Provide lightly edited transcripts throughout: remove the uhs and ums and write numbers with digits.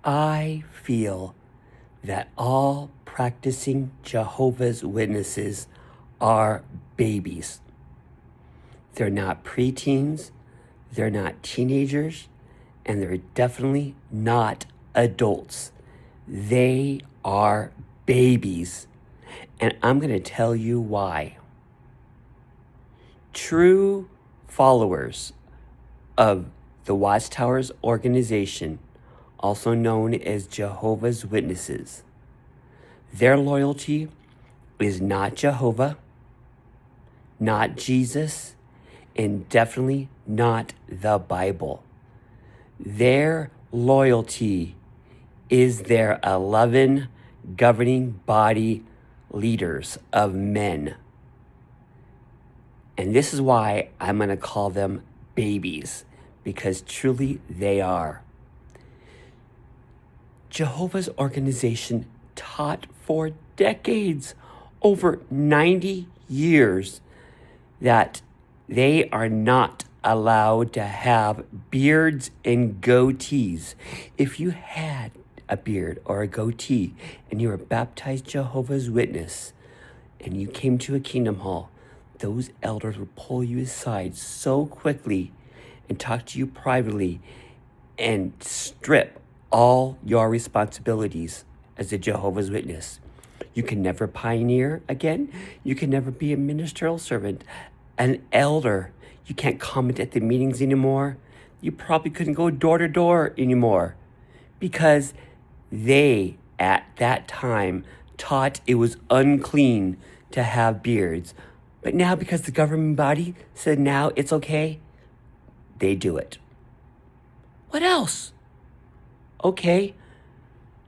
I feel that all practicing Jehovah's Witnesses are babies. They're not preteens, they're not teenagers, and they're definitely not adults. They are babies. And I'm going to tell you why. True followers of the Watchtower's organization, also known as Jehovah's Witnesses, their loyalty is not Jehovah, not Jesus, and definitely not the Bible. Their loyalty is their 11 governing body leaders of men. And this is why I'm going to call them babies, because truly they are. Jehovah's organization taught for decades, over 90 years, that they are not allowed to have beards and goatees. If you had a beard or a goatee and you were a baptized Jehovah's Witness and you came to a kingdom hall, those elders would pull you aside so quickly and talk to you privately and strip all your responsibilities as a Jehovah's Witness. You can never pioneer again. You can never be a ministerial servant, an elder. You can't comment at the meetings anymore. You probably couldn't go door to door anymore, because they, at that time, taught it was unclean to have beards. But now, because the governing body said now it's okay, they do it. What else? Okay,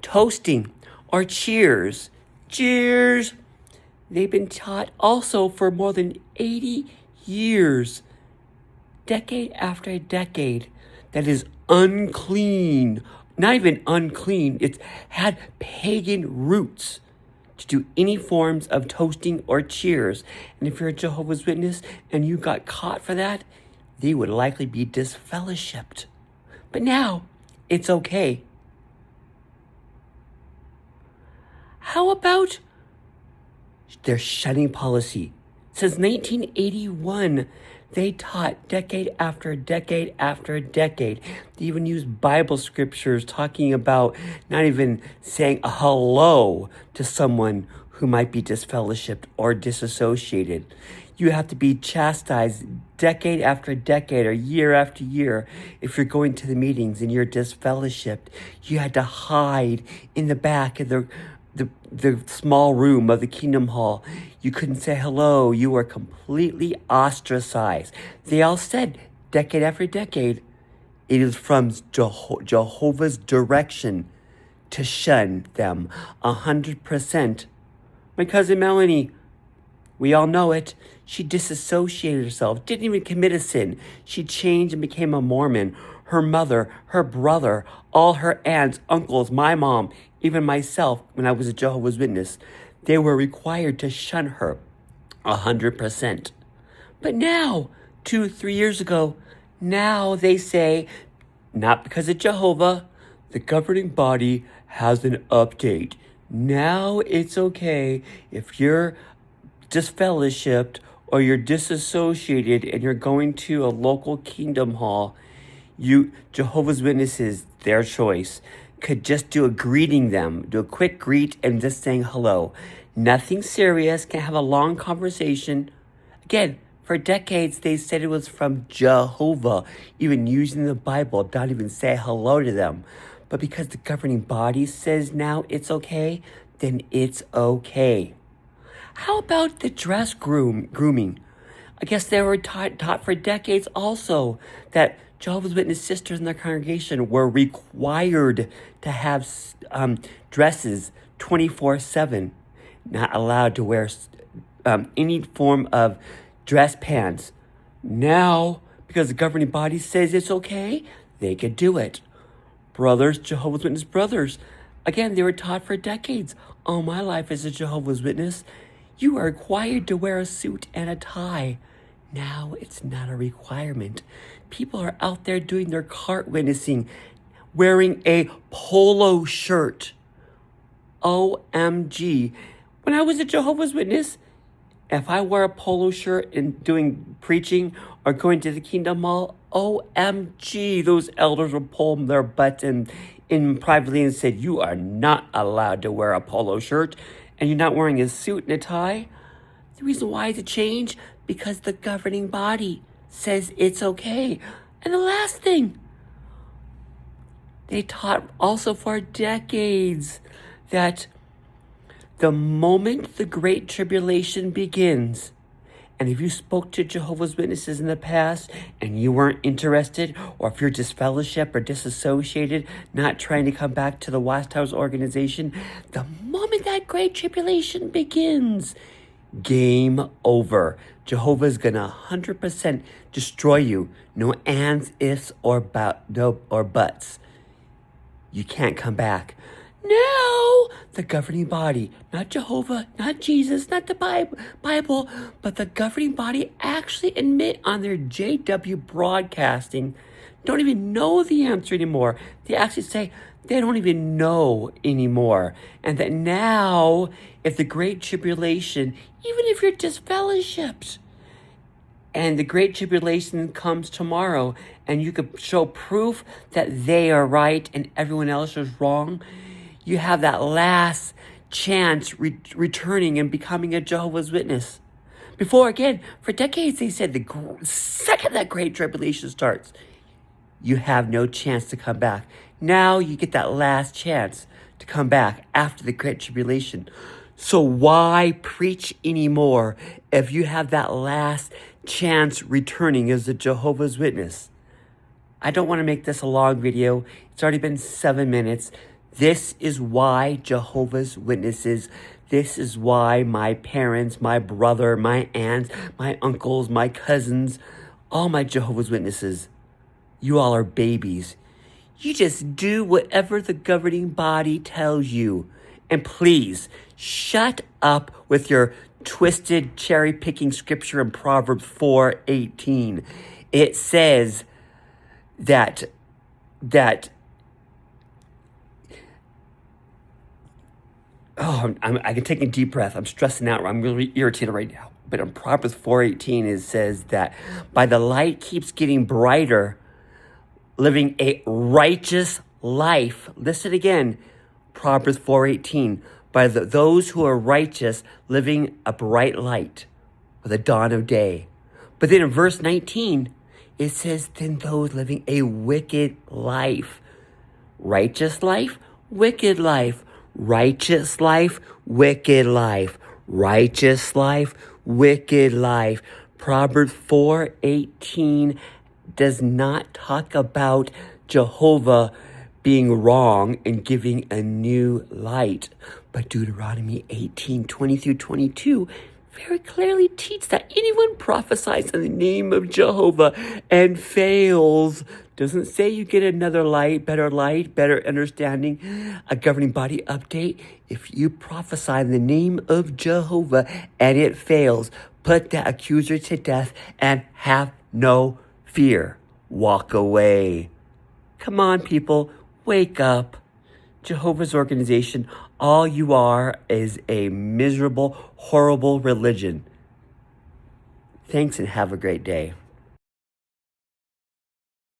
toasting or cheers. Cheers! They've been taught also for more than 80 years, decade after decade, that is unclean. Not even unclean, it's had pagan roots to do any forms of toasting or cheers. And if you're a Jehovah's Witness and you got caught for that, they would likely be disfellowshipped. But now, it's okay. How about their shunning policy? Since 1981, they taught decade after decade after decade. They even used Bible scriptures talking about not even saying a hello to someone who might be disfellowshipped or disassociated. You have to be chastised decade after decade or year after year. If you're going to the meetings and you're disfellowshipped, you had to hide in the back of the small room of the Kingdom Hall. You couldn't say hello. You were completely ostracized. They all said, decade after decade, it is from Jehovah's direction to shun them 100%. My cousin Melanie, we all know it. She disassociated herself, didn't even commit a sin. She changed and became a Mormon. Her mother, her brother, all her aunts, uncles, my mom, even myself, when I was a Jehovah's Witness, they were required to shun her 100%. But now, 2-3 years ago, now they say, not because of Jehovah, the governing body has an update. Now it's okay if you're disfellowshipped or you're disassociated and you're going to a local kingdom hall, Jehovah's Witnesses, their choice, could just do a quick greet and just saying hello. Nothing serious, can have a long conversation. Again, for decades, they said it was from Jehovah, even using the Bible, not even say hello to them. But because the governing body says now it's okay, then it's okay. How about the dress grooming? I guess they were taught for decades also that Jehovah's Witness sisters in their congregation were required to have dresses 24/7, not allowed to wear any form of dress pants. Now, because the governing body says it's okay, they could do it. Brothers, Jehovah's Witness brothers, again, they were taught for decades. All my life as a Jehovah's Witness, you are required to wear a suit and a tie. Now it's not a requirement. People are out there doing their cart witnessing wearing a polo shirt. OMG. When I was a Jehovah's Witness, if I wear a polo shirt and doing preaching or going to the Kingdom Mall, OMG, those elders would pull their butts in privately and said, you are not allowed to wear a polo shirt and you're not wearing a suit and a tie. The reason why it's a change, because the governing body says it's okay. And the last thing, they taught also for decades that the moment the Great Tribulation begins, and if you spoke to Jehovah's Witnesses in the past and you weren't interested, or if you're disfellowship or disassociated, not trying to come back to the Watchtower's organization, the moment that Great Tribulation begins, game over. Jehovah's gonna 100% destroy you. No ands, ifs, or buts. You can't come back. Now, the governing body, not Jehovah, not Jesus, not the Bible, but the governing body actually admit on their JW broadcasting, don't even know the answer anymore. They actually say they don't even know anymore. And that now, if the Great Tribulation, even if you're disfellowshipped, and the Great Tribulation comes tomorrow, and you could show proof that they are right and everyone else is wrong, you have that last chance returning and becoming a Jehovah's Witness. Before, again, for decades, they said the second that Great Tribulation starts, you have no chance to come back. Now you get that last chance to come back after the Great Tribulation. So why preach anymore if you have that last chance returning as a Jehovah's Witness? I don't want to make this a long video. It's already been 7 minutes. This is why Jehovah's Witnesses, this is why my parents, my brother, my aunts, my uncles, my cousins, all my Jehovah's Witnesses, you all are babies. You just do whatever the governing body tells you. And please, shut up with your twisted cherry-picking scripture in Proverbs 4:18. It says that I can take a deep breath. I'm stressing out. I'm really irritated right now. But in Proverbs 4:18, it says that by the light keeps getting brighter, living a righteous life. Listen again, Proverbs 4:18. By those who are righteous, living a bright light with the dawn of day. But then in verse 19, it says, then those living a wicked life. Righteous life, wicked life. Righteous life, wicked life. Righteous life, wicked life. Proverbs 4:18 does not talk about Jehovah being wrong and giving a new light. But Deuteronomy 18:20-22 very clearly teaches that anyone prophesies in the name of Jehovah and fails, doesn't say you get another light, better understanding, a governing body update. If you prophesy in the name of Jehovah and it fails, put that accuser to death and have no fear. Walk away. Come on, people, wake up. Jehovah's organization, all you are is a miserable, horrible religion. Thanks and have a great day.